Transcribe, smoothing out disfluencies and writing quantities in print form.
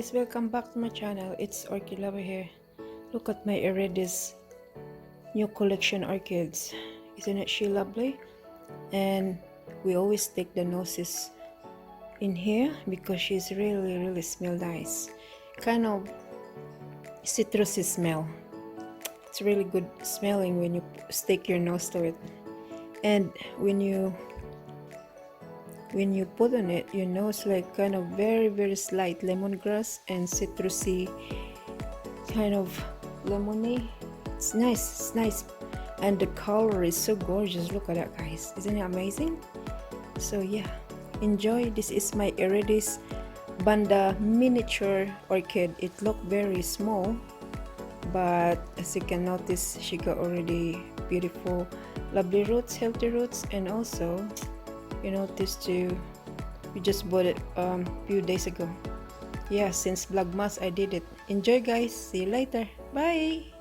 guys, welcome back to my channel. It's Orchid Lover here. Look at my Aerides new collection orchids. Isn't it she lovely? And we always take the noses in here because she's really smell nice. Kind of citrusy smell. It's really good smelling when you stick your nose to it. And when you put on it, your nose like kind of very slight lemongrass and citrusy, kind of lemony. It's nice, and the color is so gorgeous. Look at that, guys. Isn't it amazing? So yeah, enjoy. This is my Aerides Vanda miniature orchid. It looked very small, but as you can notice, she got already beautiful lovely roots, healthy roots, and also you notice too, we just bought it few days ago. Yeah, since Vlogmas I did it. Enjoy guys, see you later, bye.